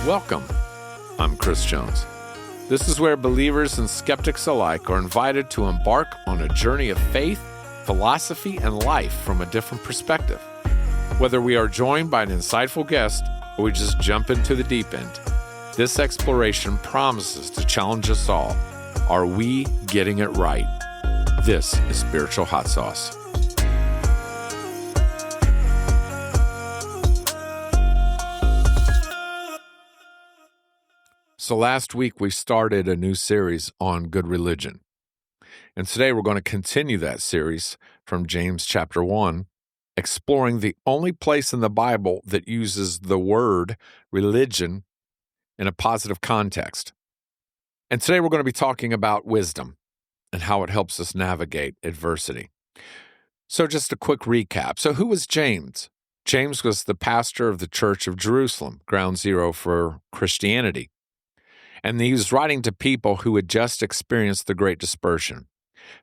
Welcome. I'm Chris Jones. This is where believers and skeptics alike are invited to embark on a journey of faith, philosophy, and life from a different perspective. Whether we are joined by an insightful guest or we just jump into the deep end, this exploration promises to challenge us all. Are we getting it right? This is Spiritual Hot Sauce. So last week we started a new series on good religion. And today we're going to continue that series from James chapter 1, exploring the only place in the Bible that uses the word religion in a positive context. And today we're going to be talking about wisdom and how it helps us navigate adversity. So just a quick recap. So who was James? James was the pastor of the Church of Jerusalem, ground zero for Christianity. And he was writing to people who had just experienced the Great Dispersion.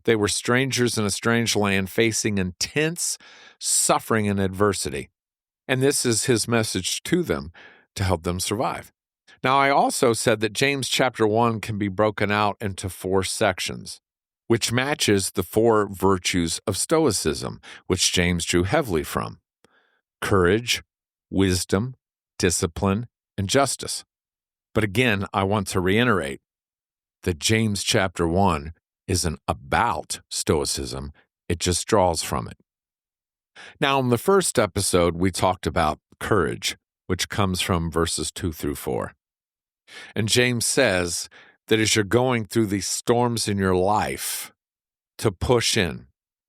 They were strangers in a strange land facing intense suffering and adversity. And this is his message to them to help them survive. Now, I also said that James chapter 1 can be broken out into 4 sections, which matches the 4 virtues of Stoicism, which James drew heavily from: courage, wisdom, discipline, and justice. But again, I want to reiterate that James chapter 1 isn't about Stoicism. It just draws from it. Now, in the first episode, we talked about courage, which comes from verses 2 through 4. And James says that as you're going through these storms in your life, to push in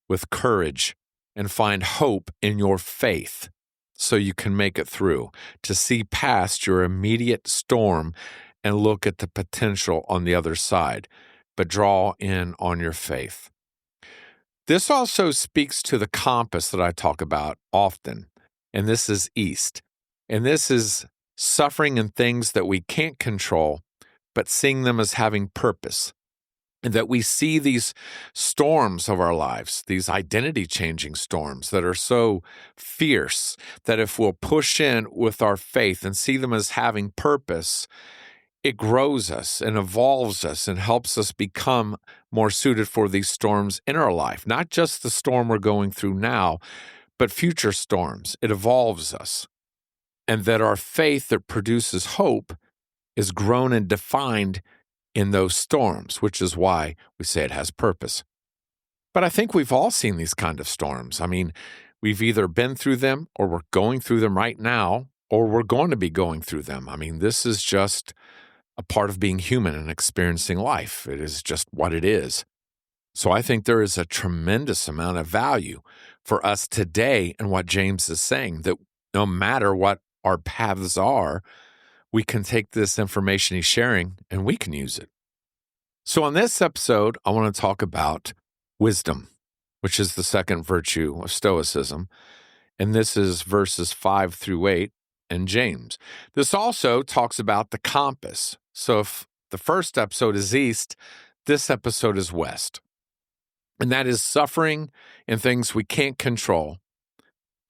with courage and find hope in your faith, so you can make it through, to see past your immediate storm and look at the potential on the other side, but draw in on your faith. This also speaks to the compass that I talk about often, and this is east. And this is suffering and things that we can't control, but seeing them as having purpose. And that we see these storms of our lives, these identity-changing storms that are so fierce, that if we'll push in with our faith and see them as having purpose, it grows us and evolves us and helps us become more suited for these storms in our life. Not just the storm we're going through now, but future storms. It evolves us. And that our faith that produces hope is grown and defined in those storms, which is why we say it has purpose. But I think we've all seen these kind of storms. I mean, we've either been through them or we're going through them right now, or we're going to be going through them. I mean, this is just a part of being human and experiencing life. It is just what it is. So I think there is a tremendous amount of value for us today in what James is saying, that no matter what our paths are, we can take this information he's sharing and we can use it. So on this episode, I want to talk about wisdom, which is the second virtue of Stoicism. And this is verses 5 through 8 in James. This also talks about the compass. So if the first episode is east, this episode is west. And that is suffering and things we can't control.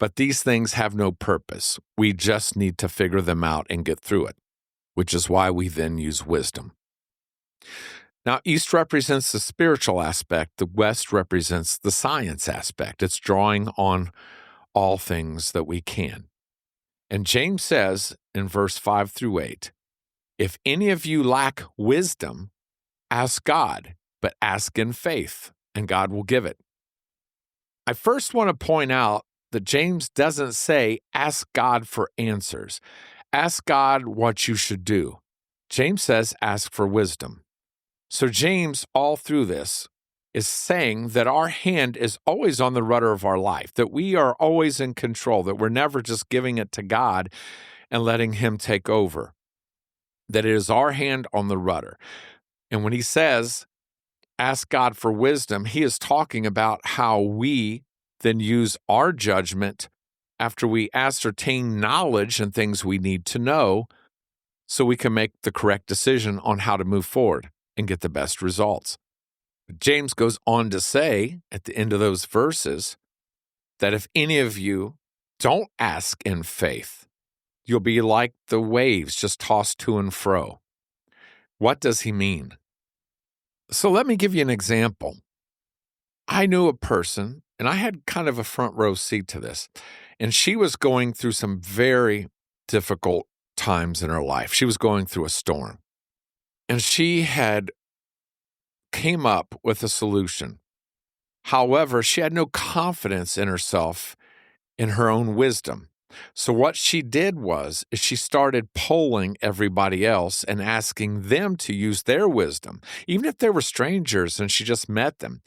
But these things have no purpose. We just need to figure them out and get through it, which is why we then use wisdom. Now, east represents the spiritual aspect. The west represents the science aspect. It's drawing on all things that we can. And James says in verse 5 through 8, if any of you lack wisdom, ask God, but ask in faith, and God will give it. I first want to point out that James doesn't say, ask God for answers. Ask God what you should do. James says, ask for wisdom. So James, all through this, is saying that our hand is always on the rudder of our life, that we are always in control, that we're never just giving it to God and letting him take over, that it is our hand on the rudder. And when he says, ask God for wisdom, he is talking about how we then use our judgment after we ascertain knowledge and things we need to know so we can make the correct decision on how to move forward and get the best results. James goes on to say at the end of those verses that if any of you don't ask in faith, You'll be like the waves just tossed to and fro. What does he mean? So let me give you an example. I knew a person, and I had kind of a front row seat to this, and she was going through some very difficult times in her life. She was going through a storm, and she had came up with a solution. However, she had no confidence in herself, in her own wisdom. So what she did was she started polling everybody else and asking them to use their wisdom, even if they were strangers and she just met them.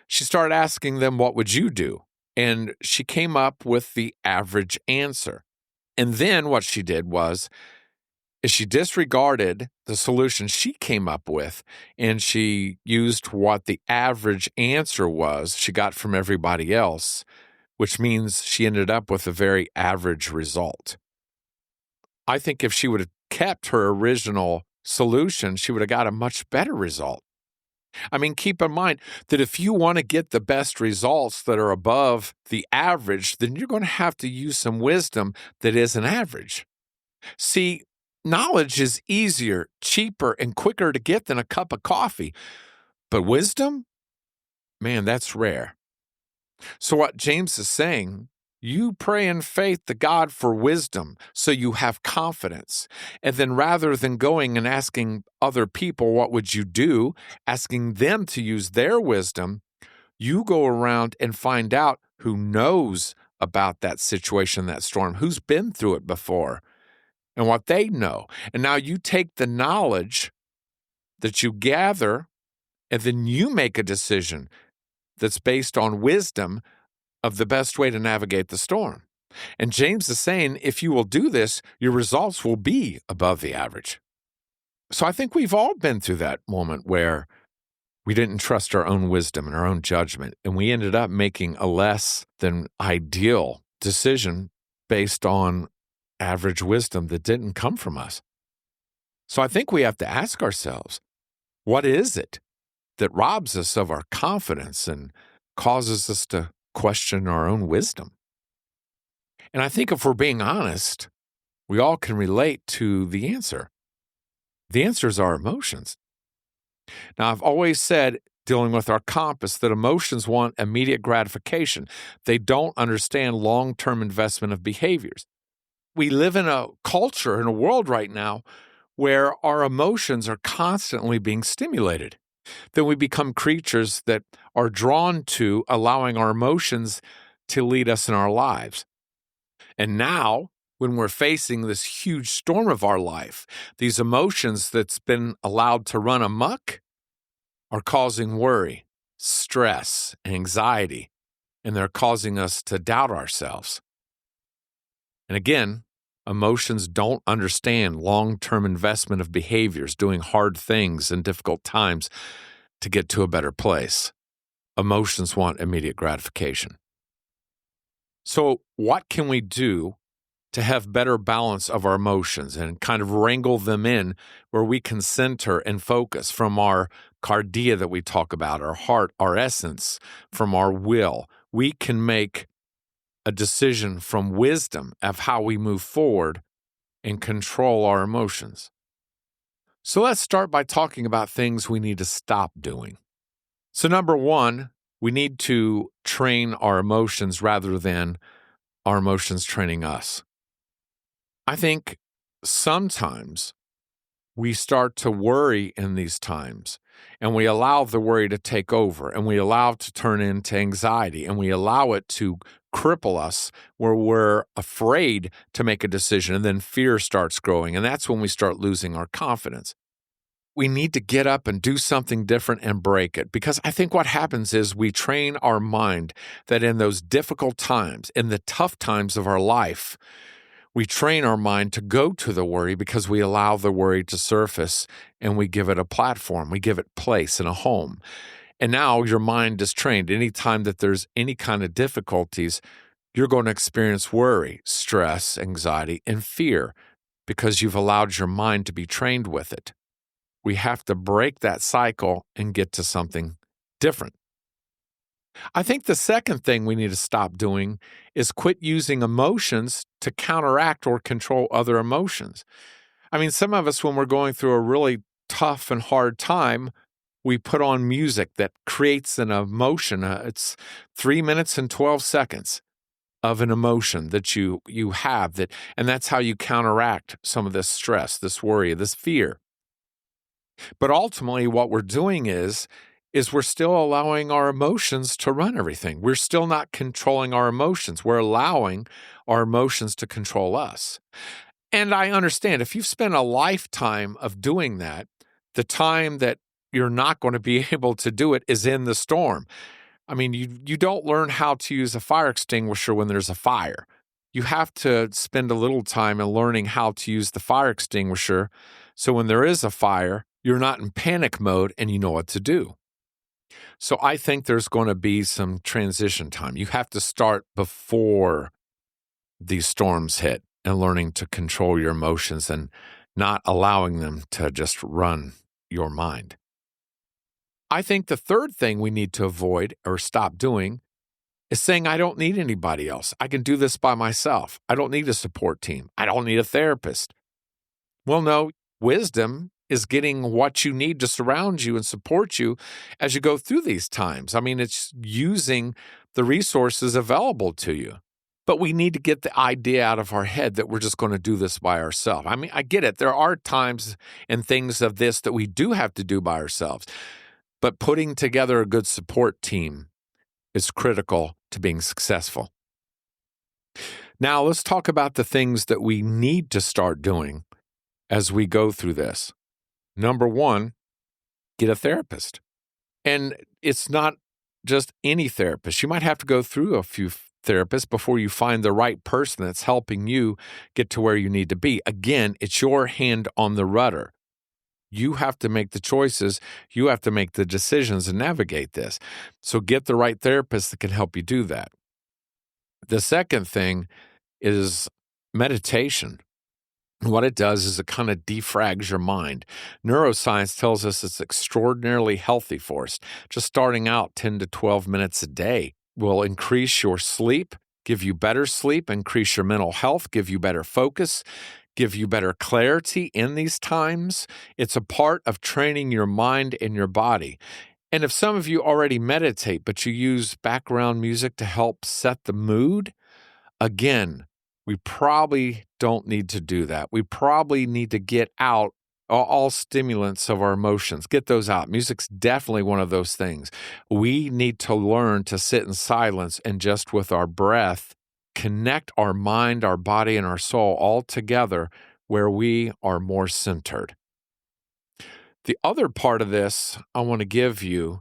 She started asking them, what would you do? And she came up with the average answer. And then what she did was she disregarded the solution she came up with, and she used what the average answer was she got from everybody else, which means she ended up with a very average result. I think if she would have kept her original solution, she would have got a much better result. I mean, keep in mind that if you want to get the best results that are above the average, then you're going to have to use some wisdom that isn't average. See, knowledge is easier, cheaper, and quicker to get than a cup of coffee. But wisdom, man, that's rare. So what James is saying, you pray in faith to God for wisdom so you have confidence. And then rather than going and asking other people, what would you do, asking them to use their wisdom, you go around and find out who knows about that situation, that storm, who's been through it before, and what they know. And now you take the knowledge that you gather, and then you make a decision that's based on wisdom of the best way to navigate the storm. And James is saying, if you will do this, your results will be above the average. So I think we've all been through that moment where we didn't trust our own wisdom and our own judgment, and we ended up making a less than ideal decision based on average wisdom that didn't come from us. So I think we have to ask ourselves, what is it that robs us of our confidence and causes us to question our own wisdom? And I think if we're being honest, we all can relate to the answer. The answer is our emotions. Now, I've always said, dealing with our compass, that emotions want immediate gratification. They don't understand long-term investment of behaviors. We live in a culture, in a world right now, where our emotions are constantly being stimulated. Then we become creatures that are drawn to allowing our emotions to lead us in our lives. And now, when we're facing this huge storm of our life, these emotions that's been allowed to run amok are causing worry, stress, anxiety, and they're causing us to doubt ourselves. And again, emotions don't understand long-term investment of behaviors, doing hard things in difficult times to get to a better place. Emotions want immediate gratification. So what can we do to have better balance of our emotions and kind of wrangle them in where we can center and focus from our cardia that we talk about, our heart, our essence, from our will? We can make a decision from wisdom of how we move forward and control our emotions. So let's start by talking about things we need to stop doing. So number one, we need to train our emotions rather than our emotions training us. I think sometimes we start to worry in these times, and we allow the worry to take over, and we allow it to turn into anxiety, and we allow it to cripple us where we're afraid to make a decision, and then fear starts growing, and that's when we start losing our confidence. We need to get up and do something different and break it, because I think what happens is we train our mind that in those difficult times, in the tough times of our life, we train our mind to go to the worry because we allow the worry to surface and we give it a platform, we give it place and a home. And now your mind is trained. Anytime that there's any kind of difficulties, you're going to experience worry, stress, anxiety, and fear because you've allowed your mind to be trained with it. We have to break that cycle and get to something different. I think the second thing we need to stop doing is quit using emotions to counteract or control other emotions. I mean, some of us, when we're going through a really tough and hard time, we put on music that creates an emotion. It's 3 minutes and 12 seconds of an emotion that you have that, and that's how you counteract some of this stress, this worry, this fear. But ultimately, what we're doing is we're still allowing our emotions to run everything. We're still not controlling our emotions. We're allowing our emotions to control us. And I understand if you've spent a lifetime of doing that, the time that you're not going to be able to do it is in the storm. I mean, you don't learn how to use a fire extinguisher when there's a fire. You have to spend a little time in learning how to use the fire extinguisher so when there is a fire, you're not in panic mode and you know what to do. So I think there's going to be some transition time. You have to start before these storms hit and learning to control your emotions and not allowing them to just run your mind. I think the third thing we need to avoid or stop doing is saying, I don't need anybody else. I can do this by myself. I don't need a support team. I don't need a therapist. Well, no, wisdom is getting what you need to surround you and support you as you go through these times. I mean, it's using the resources available to you. But we need to get the idea out of our head that we're just going to do this by ourselves. I mean, I get it. There are times and things of this that we do have to do by ourselves. But putting together a good support team is critical to being successful. Now, let's talk about the things that we need to start doing as we go through this. Number one, get a therapist. And it's not just any therapist. You might have to go through a few therapists before you find the right person that's helping you get to where you need to be. Again, it's your hand on the rudder. You have to make the choices. You have to make the decisions and navigate this. So get the right therapist that can help you do that. The second thing is meditation. What it does is it kind of defrags your mind. Neuroscience tells us it's extraordinarily healthy for us. Just starting out 10 to 12 minutes a day will increase your sleep, give you better sleep, increase your mental health, give you better focus, give you better clarity in these times. It's a part of training your mind and your body. And if some of you already meditate, but you use background music to help set the mood, again, we probably don't need to do that. We probably need to get out all stimulants of our emotions, get those out. Music's definitely one of those things. We need to learn to sit in silence and just with our breath, connect our mind, our body, and our soul all together where we are more centered. The other part of this I want to give you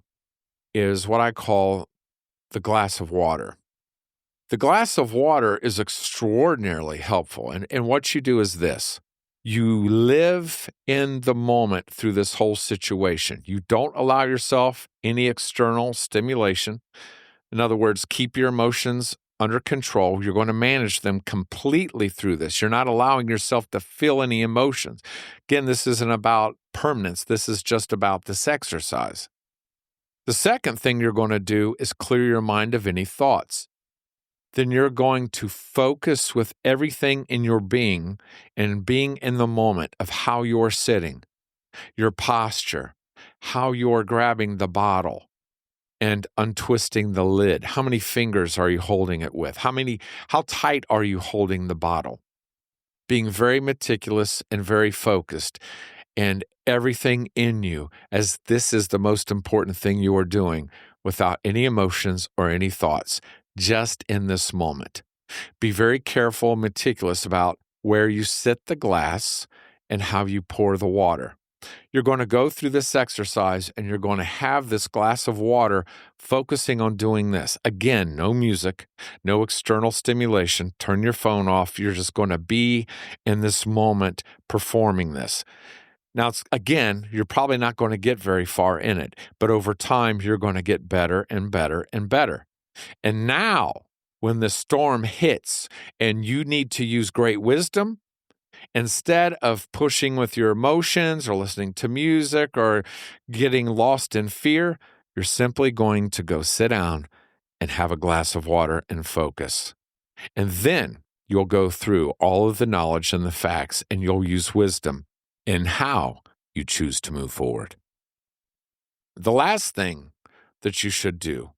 is what I call the glass of water. The glass of water is extraordinarily helpful. And what you do is this. You live in the moment through this whole situation. You don't allow yourself any external stimulation. In other words, keep your emotions under control. You're going to manage them completely through this. You're not allowing yourself to feel any emotions. Again, this isn't about permanence. This is just about this exercise. The second thing you're going to do is clear your mind of any thoughts. Then you're going to focus with everything in your being and being in the moment of how you're sitting, your posture, how you're grabbing the bottle and untwisting the lid. How many fingers are you holding it with? How tight are you holding the bottle? Being very meticulous and very focused and everything in you, as this is the most important thing you are doing without any emotions or any thoughts. Just in this moment. Be very careful and meticulous about where you sit the glass and how you pour the water. You're going to go through this exercise and you're going to have this glass of water focusing on doing this. Again, no music, no external stimulation. Turn your phone off. You're just going to be in this moment performing this. Now, again, you're probably not going to get very far in it, but over time, you're going to get better and better and better. And now, when the storm hits and you need to use great wisdom, instead of pushing with your emotions or listening to music or getting lost in fear, you're simply going to go sit down and have a glass of water and focus. And then you'll go through all of the knowledge and the facts, and you'll use wisdom in how you choose to move forward. The last thing that you should do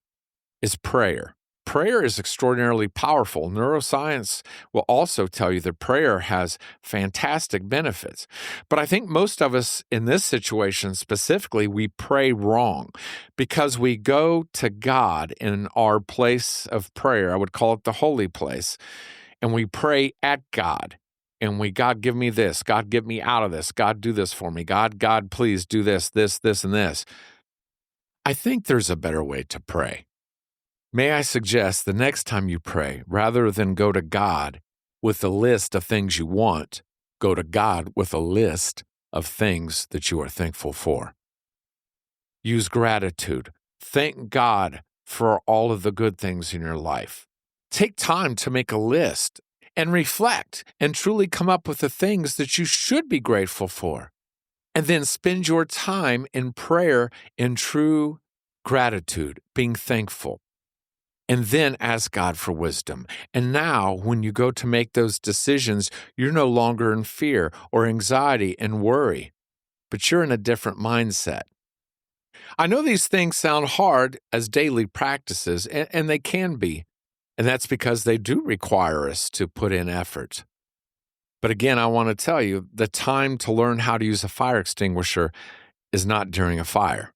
is prayer. Prayer is extraordinarily powerful. Neuroscience will also tell you that prayer has fantastic benefits. But I think most of us in this situation specifically, we pray wrong because we go to God in our place of prayer. I would call it the holy place. And we pray at God. And God, give me this. God, get me out of this. God, do this for me. God, please do this, and this. I think there's a better way to pray. May I suggest the next time you pray, rather than go to God with a list of things you want, go to God with a list of things that you are thankful for. Use gratitude. Thank God for all of the good things in your life. Take time to make a list and reflect and truly come up with the things that you should be grateful for. And then spend your time in prayer in true gratitude, being thankful. And then ask God for wisdom. And now, when you go to make those decisions, you're no longer in fear or anxiety and worry, but you're in a different mindset. I know these things sound hard as daily practices, and they can be. And that's because they do require us to put in effort. But again, I want to tell you, the time to learn how to use a fire extinguisher is not during a fire.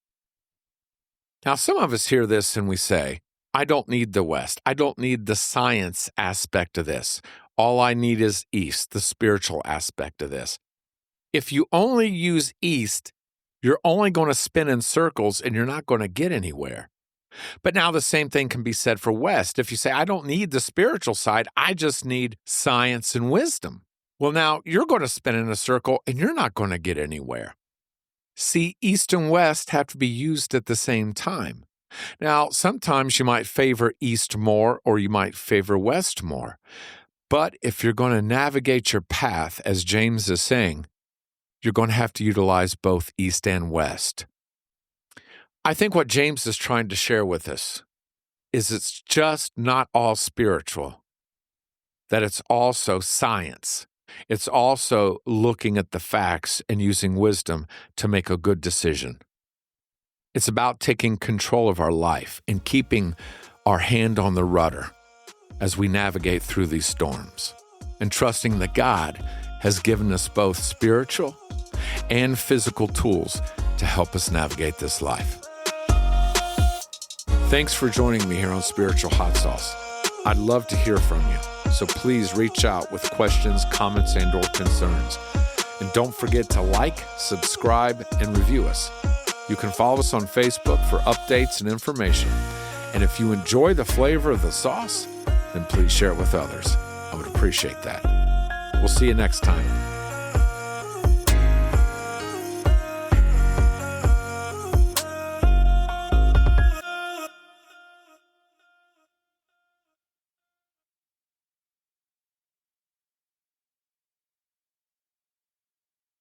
Now, some of us hear this and we say, I don't need the West. I don't need the science aspect of this. All I need is East, the spiritual aspect of this. If you only use East, you're only going to spin in circles and you're not going to get anywhere. But now the same thing can be said for West. If you say, I don't need the spiritual side, I just need science and wisdom. Well, now you're going to spin in a circle and you're not going to get anywhere. See, East and West have to be used at the same time. Now, sometimes you might favor East more or you might favor West more. But if you're going to navigate your path, as James is saying, you're going to have to utilize both East and West. I think what James is trying to share with us is it's just not all spiritual, that it's also science. It's also looking at the facts and using wisdom to make a good decision. It's about taking control of our life and keeping our hand on the rudder as we navigate through these storms, and trusting that God has given us both spiritual and physical tools to help us navigate this life. Thanks for joining me here on Spiritual Hot Sauce. I'd love to hear from you, so please reach out with questions, comments, and/or concerns. And don't forget to like, subscribe, and review us. You can follow us on Facebook for updates and information. And if you enjoy the flavor of the sauce, then please share it with others. I would appreciate that. We'll see you next time.